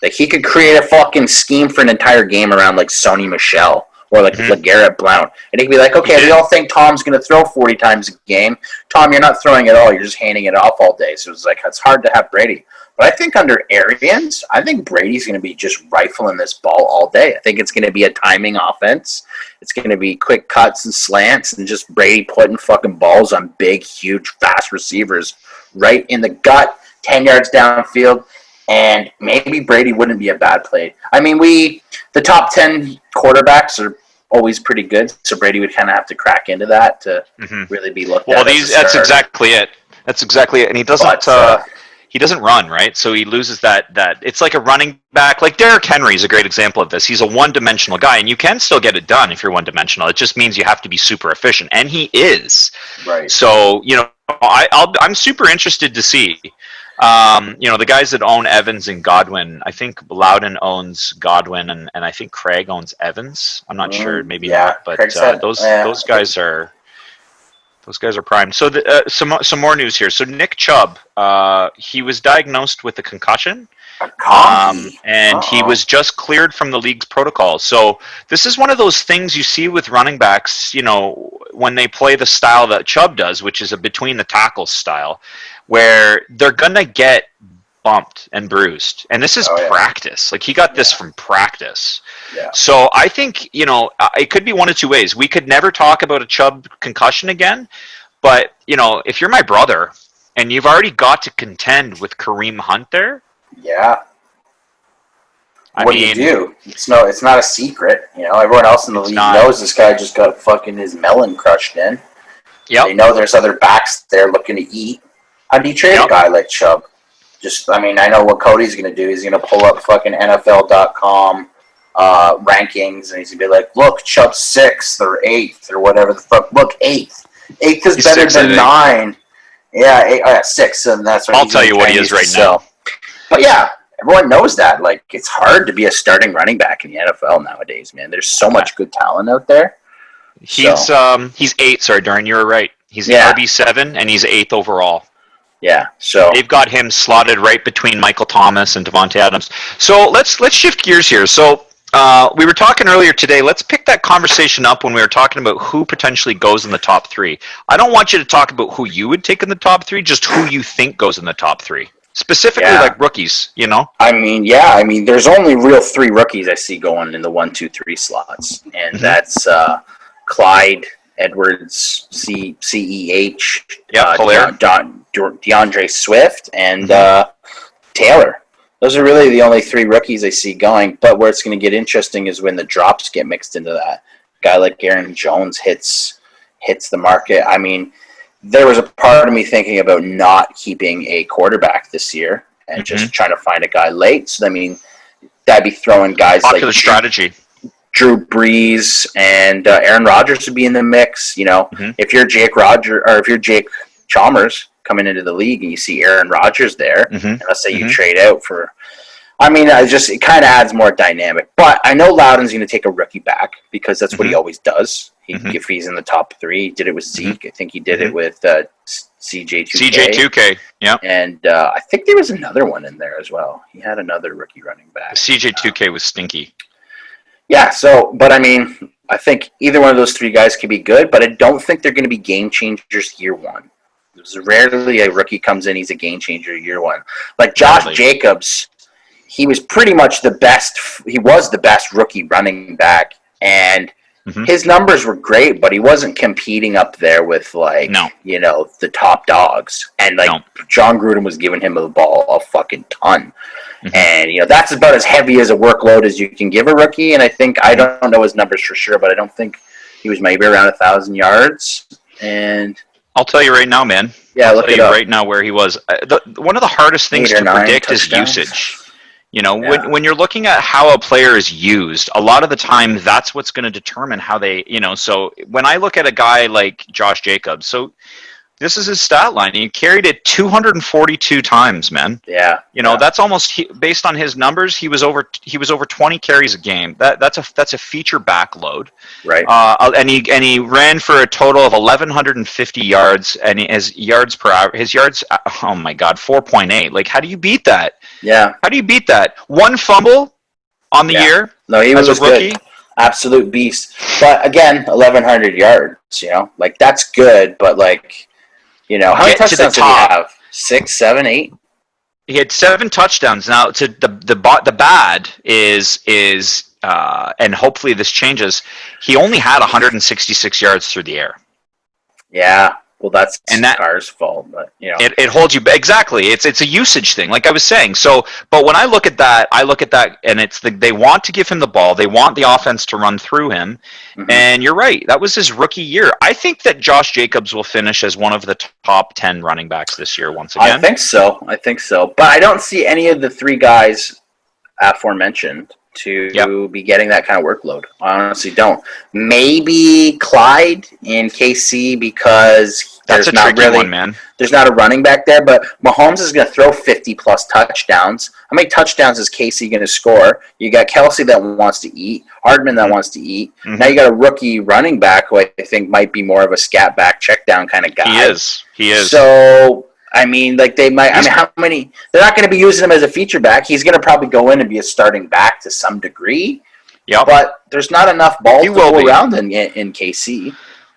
Like, he could create a fucking scheme for an entire game around, like, Sony Michel or, like, LeGarrette Blount. And he could be like, okay, we all think Tom's going to throw 40 times a game. Tom, you're not throwing at all. You're just handing it off all day. So it's like, it's hard to have Brady. But I think under Arians, I think Brady's going to be just rifling this ball all day. I think it's going to be a timing offense. It's going to be quick cuts and slants and just Brady putting fucking balls on big, huge, fast receivers right in the gut, 10 yards downfield. And maybe Brady wouldn't be a bad play. I mean, the top 10 quarterbacks are always pretty good, so Brady would kind of have to crack into that to really be looked at. Well, that's exactly it. That's exactly it. And he doesn't... he doesn't run, right? So he loses that. It's like a running back. Like Derrick Henry is a great example of this. He's a one-dimensional guy, and you can still get it done if you're one-dimensional. It just means you have to be super efficient, and he is. Right. So, you know, I'm super interested to see. You know, the guys that own Evans and Godwin, I think Loudon owns Godwin, and I think Craig owns Evans. I'm not sure, maybe not, but those guys are... Those guys are primed. So some more news here. So Nick Chubb, he was diagnosed with a concussion, and he was just cleared from the league's protocol. So this is one of those things you see with running backs, you know, when they play the style that Chubb does, which is a between the tackles style, where they're going to get bumped and bruised. And this is practice. Like, he got this from practice. Yeah. So I think, you know, it could be one of two ways. We could never talk about a Chubb concussion again, but, you know, if you're my brother and you've already got to contend with Kareem Hunt there. Yeah. What do you do? It's not a secret. You know, everyone else in the league knows this guy just got fucking his melon crushed in. Yep. They know there's other backs there looking to eat. How do you trade a guy like Chubb? I mean, I know what Cody's going to do. He's going to pull up fucking NFL.com rankings, and he's going to be like, look, Chubb's 6th or 8th or whatever the fuck. Look, 8th. 8th is better than 9. Yeah, 6, and that's what I'll tell you what he is right now. But yeah, everyone knows that. Like, it's hard to be a starting running back in the NFL nowadays, man. There's so much good talent out there. He's 8th. Sorry, Darren, you were right. He's RB7, and he's 8th overall. Yeah, so they've got him slotted right between Michael Thomas and Devontae Adams. So let's shift gears here. So we were talking earlier today. Let's pick that conversation up when we were talking about who potentially goes in the top 3. I don't want you to talk about who you would take in the top 3, just who you think goes in the top 3. Specifically, like rookies, you know? I mean, there's only real 3 rookies I see going in the 1, 2, 3 slots, and that's Clyde Edwards, CEH, DeAndre Swift, and Taylor. Those are really the only 3 rookies I see going. But where it's going to get interesting is when the drops get mixed into that. A guy like Aaron Jones hits the market. I mean, there was a part of me thinking about not keeping a quarterback this year and just trying to find a guy late. So, I mean, that'd be throwing guys popular strategy. Drew Brees and Aaron Rodgers would be in the mix. You know, if you're Jake Chalmers coming into the league and you see Aaron Rodgers there, and let's say you trade out for, I mean, it kind of adds more dynamic. But I know Loudon's going to take a rookie back because that's what he always does. If he's in the top 3, he did it with Zeke. I think he did it with CJ2K. CJ2K, yeah. And I think there was another one in there as well. He had another rookie running back. CJ2K was stinky. Yeah, but I mean, I think either one of those three guys could be good, but I don't think they're going to be game changers year one. There's rarely a rookie comes in, he's a game changer year one. Like Josh Jacobs, he was pretty much the best. He was the best rookie running back, and his numbers were great, but he wasn't competing up there with the top dogs. And John Gruden was giving him the ball a fucking ton. And that's about as heavy as a workload as you can give a rookie. And I don't know his numbers for sure, but I don't think he was maybe around 1,000 yards. And I'll tell you right now, man. Yeah, look it up right now where he was. One of the hardest things to predict is usage. When you're looking at how a player is used, a lot of the time that's what's going to determine how they, so when I look at a guy like Josh Jacobs, so this is his stat line. He carried it 242 times, man. Yeah. That's almost based on his numbers. He was over 20 carries a game. That's a feature backload. Right. And he ran for a total of 1,150 yards, and his yards per hour, oh my God, 4.8. Like, how do you beat that? Yeah. How do you beat that? One fumble on the year. No, he was as a rookie. Good. Absolute beast. But again, 1,100 yards. Like that's good, but how many touchdowns did he have? 6, 7, 8? He had 7 touchdowns. Now, to the bad is and hopefully this changes. He only had 166 yards through the air. Yeah. Well, that's Carr's fault, but it holds you exactly. It's a usage thing, like I was saying. So, but when I look at that, and they want to give him the ball. They want the offense to run through him. And you're right. That was his rookie year. I think that Josh Jacobs will finish as one of the top 10 running backs this year once again. I think so. But I don't see any of the three guys aforementioned to be getting that kind of workload. I honestly don't. Maybe Clyde in KC because that's a tricky one, man. There's not a running back there, but Mahomes is going to throw 50-plus touchdowns. How many touchdowns is KC going to score? You got Kelsey that wants to eat, Hardman that wants to eat. Now you got a rookie running back who I think might be more of a scat back, check down kind of guy. He is. So I mean, they might. How many? They're not going to be using him as a feature back. He's going to probably go in and be a starting back to some degree. Yeah, but there's not enough balls to go around in KC.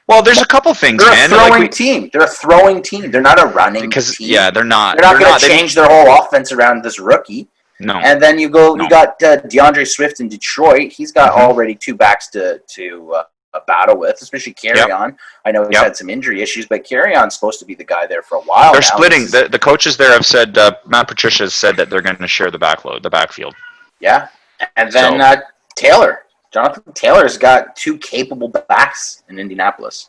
Well, there's a couple things, man. They're a throwing team. They're a throwing team. They're not a running team. Yeah, they're not. They're not going to change their whole offense around this rookie. No. And then you got DeAndre Swift in Detroit. He's got already 2 backs to battle with, especially Carry-On. I know he's had some injury issues, but Carry-On's supposed to be the guy there for a while. They're splitting. The coaches there have said, Matt Patricia has said that they're going to share the backfield. Yeah. And then Jonathan Taylor's got 2 capable backs in Indianapolis.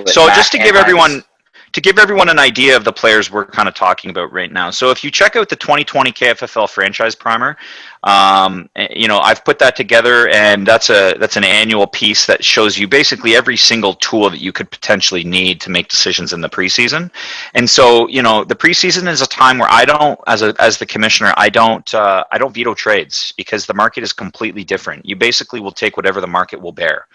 So just to give everyone an idea of the players we're kind of talking about right now. So if you check out the 2020 KFFL Franchise Primer, I've put that together, and that's an annual piece that shows you basically every single tool that you could potentially need to make decisions in the preseason. And so, the preseason is a time where I don't, as the commissioner, I don't veto trades because the market is completely different. You basically will take whatever the market will bear.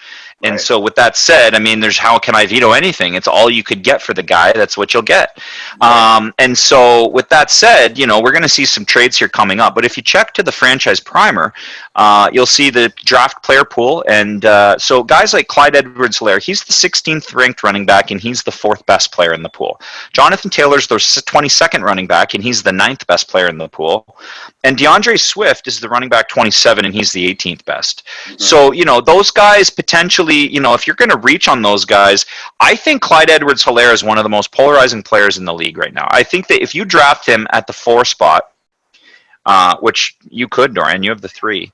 And so with that said, there's how can I veto anything? It's all you could get for the guy. That's what you'll get. And so with that said, we're going to see some trades here coming up. But if you check to the franchise primer, you'll see the draft player pool. And so guys like Clyde Edwards-Helaire, he's the 16th ranked running back, and he's the 4th best player in the pool. Jonathan Taylor's the 22nd running back, and he's the 9th best player in the pool. And DeAndre Swift is the running back 27, and he's the 18th best. So, those guys potentially, if you're going to reach on those guys, I think Clyde Edwards-Helaire is one of the most polarizing players in the league right now. I think that if you draft him at the 4 spot, which you could, Dorian, you have the 3,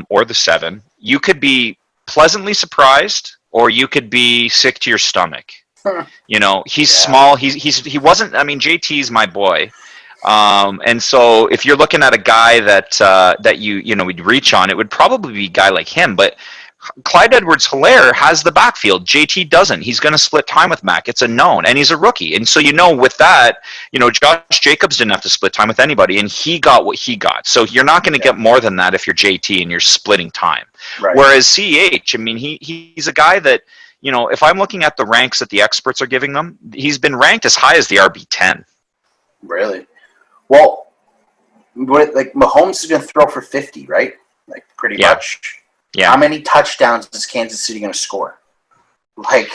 or the 7, you could be pleasantly surprised, or you could be sick to your stomach. He's small. He wasn't. JT's my boy. And so if you're looking at a guy that we'd reach on, it would probably be a guy like him. But Clyde Edwards-Helaire has the backfield. JT doesn't. He's going to split time with Mac. It's a known, and he's a rookie. And so with that, Josh Jacobs didn't have to split time with anybody, and he got what he got. So you're not going to get more than that if you're JT and you're splitting time. Right. Whereas CH, he's a guy that if I'm looking at the ranks that the experts are giving them, he's been ranked as high as the RB10. Really? Well, like Mahomes is going to throw for 50, right? Like pretty much. Yeah. How many touchdowns is Kansas City going to score? Like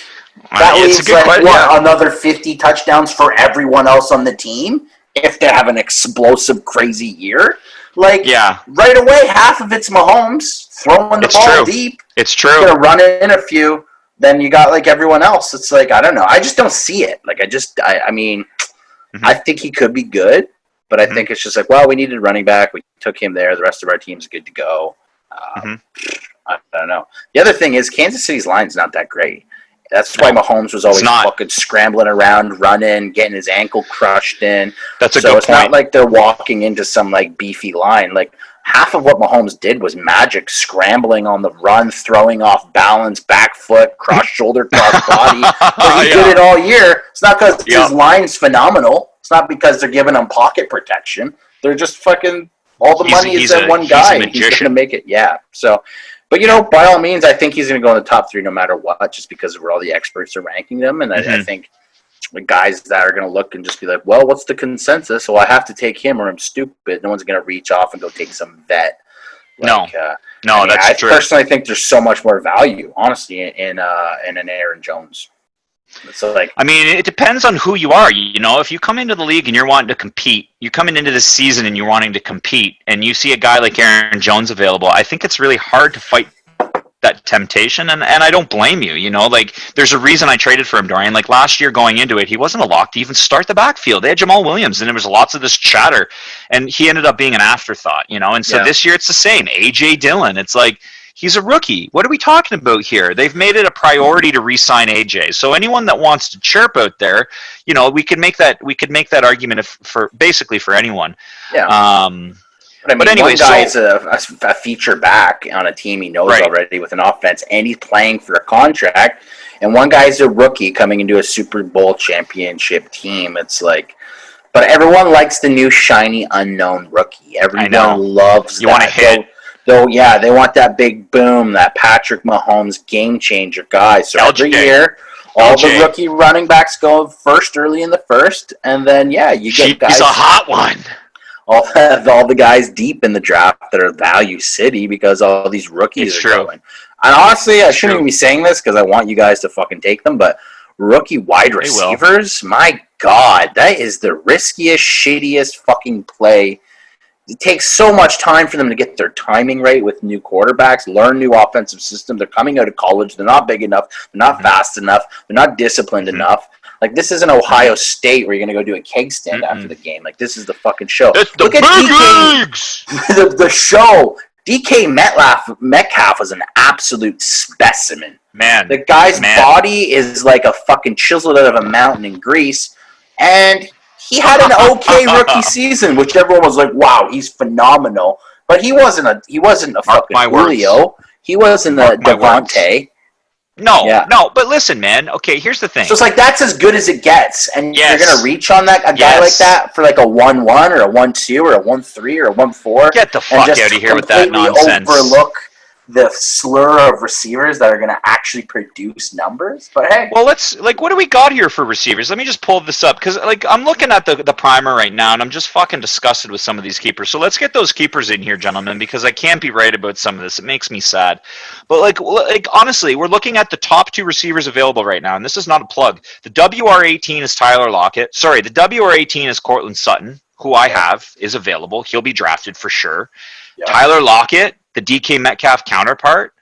that leaves like another 50 touchdowns for everyone else on the team if they have an explosive, crazy year. Like right away, half of it's Mahomes throwing the ball deep. It's true. He's going to run in a few. Then you got like everyone else. It's like I don't know. I just don't see it. Like I mean, I think he could be good, but I think it's just like, well, we needed a running back. We took him there. The rest of our team's good to go. I don't know. The other thing is Kansas City's line's not that great. That's why Mahomes was always fucking scrambling around, running, getting his ankle crushed in. That's a good point. So it's not like they're walking into some like beefy line. Like half of what Mahomes did was magic, scrambling on the run, throwing off balance, back foot, cross shoulder, cross body. But he did it all year. It's not because his line's phenomenal. It's not because they're giving him pocket protection. They're just fucking all the money is that one guy. He's going to make it. Yeah. So. But, by all means, I think he's going to go in the top 3 no matter what, just because of where all the experts are ranking them. And I think the guys that are going to look and just be like, well, what's the consensus? Well, I have to take him or I'm stupid. No one's going to reach off and go take some vet. Like, that's true. I personally think there's so much more value, honestly, in an Aaron Jones. So, I mean, it depends on who you are. If you come into the league and you're wanting to compete, you're coming into this season and you're wanting to compete, and you see a guy like Aaron Jones available, I think it's really hard to fight that temptation, and I don't blame you. Like there's a reason I traded for him, Dorian. Like last year going into it, he wasn't a lock to even start the backfield. They had Jamal Williams, and there was lots of this chatter, and he ended up being an afterthought. And so this year it's the same. AJ Dillon, it's like. He's a rookie. What are we talking about here? They've made it a priority to re-sign AJ. So anyone that wants to chirp out there, we could make that argument for anyone. Yeah. But anyway, one guy is a feature back on a team he knows already with an offense, and he's playing for a contract. And one guy is a rookie coming into a Super Bowl championship team. It's like, but everyone likes the new shiny unknown rookie. Everyone loves that. You want to hit. So, they want that big boom, that Patrick Mahomes game-changer guy. So every year, all the rookie running backs go first early in the first, and then, you get guys. He's a hot one. All the guys deep in the draft that are value city because all these rookies are going. And honestly, I shouldn't even be saying this because I want you guys to fucking take them, but rookie wide receivers, my God, that is the riskiest, shittiest fucking play. It takes so much time for them to get their timing right with new quarterbacks, learn new offensive systems. They're coming out of college. They're not big enough. They're not fast enough. They're not disciplined enough. Like, this isn't Ohio State where you're going to go do a keg stand after the game. Like, this is the fucking show. Look at DK. The show. DK Metcalf was an absolute specimen. Man. The guy's body is like a fucking chiseled out of a mountain in Greece. And he had an okay rookie season, which everyone was like, "Wow, he's phenomenal." But he wasn't a fucking Julio. He wasn't a Devontae. No. But listen, man. Okay, here's the thing. So it's like that's as good as it gets, and you're gonna reach on a guy like that for like a 1-1 or a 1-2 or a 1-3 or a 1-4. Get the fuck out of here with that nonsense. Overlook the slur of receivers that are going to actually produce numbers. But hey, well, what do we got here for receivers? Let me just pull this up because I'm looking at the primer right now and I'm just fucking disgusted with some of these keepers. So let's get those keepers in here, gentlemen, because I can't be right about some of this. It makes me sad. But like honestly, we're looking at the top 2 receivers available right now, and this is not a plug. The WR18 is Tyler Lockett. Sorry, the WR18 is Cortland Sutton, who I have is available. He'll be drafted for sure. Yeah. Tyler Lockett, the DK Metcalf counterpart.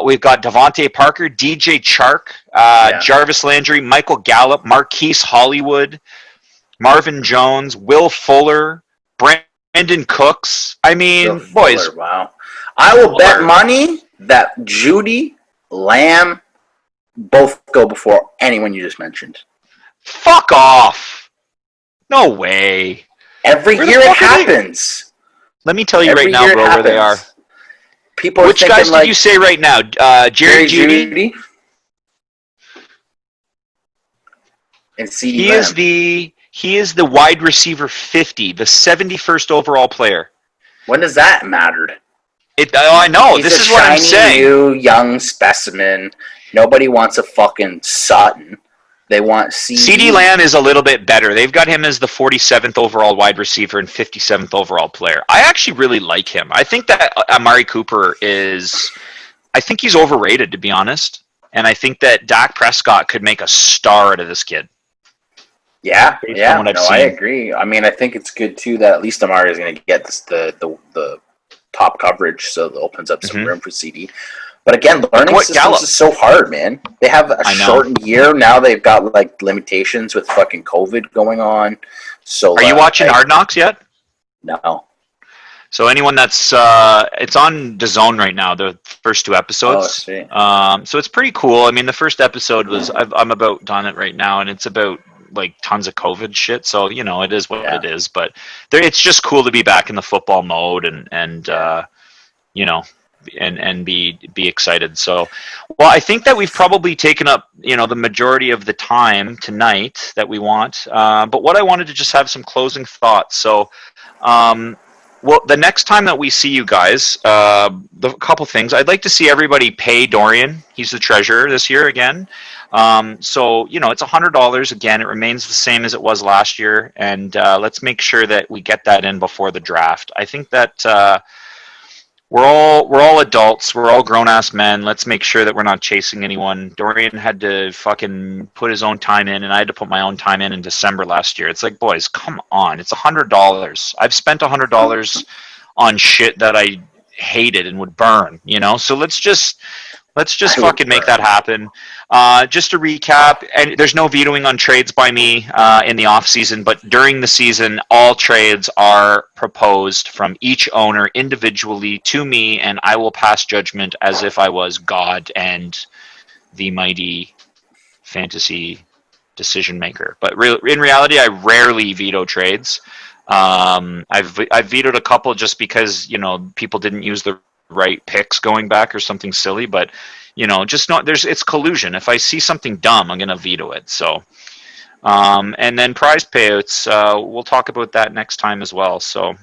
We've got Devontae Parker, DJ Chark, Jarvis Landry, Michael Gallup, Marquise Hollywood, Marvin Jones, Will Fuller, Brandon Cooks. I mean, boys. Fuller, wow. I will bet money that Judy, Lamb, both go before anyone you just mentioned. Fuck off. No way. Every year it happens. Let me tell you right now, bro, where they are. People Which guys did you say right now? Jerry Jeudy? And CD Lamb. He is the wide receiver 50, the 71st overall player. When does that matter? I know. He's this is what I'm saying. New young specimen. Nobody wants a fucking Sutton. They want CeeDee Lamb is a little bit better. They've got him as the 47th overall wide receiver and 57th overall player. I actually really like him. I think that Amari Cooper I think he's overrated, to be honest. And I think that Dak Prescott could make a star out of this kid. Yeah, I agree. I mean, I think it's good too that at least Amari is going to get the top coverage, so it opens up some room for CD. But again, learning systems is so hard, man. They have a shortened year now. They've got like limitations with fucking COVID going on. So, are you watching Hard Knocks yet? No. So anyone that's it's on DAZN right now. The first 2 episodes. Oh, so it's pretty cool. I mean, the first episode was I'm about done it right now, and it's about like tons of COVID shit. So it is what it is. But it's just cool to be back in the football mode and be excited. So, well, I think that we've probably taken up the majority of the time tonight that we want. But what I wanted to just have some closing thoughts. So, well, the next time that we see you guys, the couple things I'd like to see everybody pay Dorian. He's the treasurer this year again. So it's $100 again. It remains the same as it was last year, and let's make sure that we get that in before the draft. I think that. We're all adults. We're all grown-ass men. Let's make sure that we're not chasing anyone. Dorian had to fucking put his own time in, and I had to put my own time in December last year. It's like, boys, come on. It's $100. I've spent $100 on shit that I hated and would burn, So let's just fucking make that happen. Just to recap, and there's no vetoing on trades by me in the off season, but during the season, all trades are proposed from each owner individually to me, and I will pass judgment as if I was God and the mighty fantasy decision maker. But in reality, I rarely veto trades. I've vetoed a couple just because people didn't use the right picks going back or something silly, but it's collusion. If I see something dumb, I'm gonna veto it. So and then prize payouts, we'll talk about that next time as well, so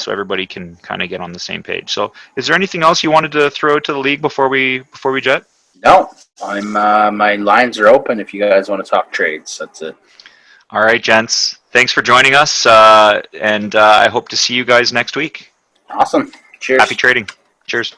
everybody can kind of get on the same page. So is there anything else you wanted to throw to the league before we jet? No, I'm my lines are open if you guys want to talk trades. That's it. All right, gents, thanks for joining us, and I hope to see you guys next week. Awesome. Cheers. Happy trading. Cheers.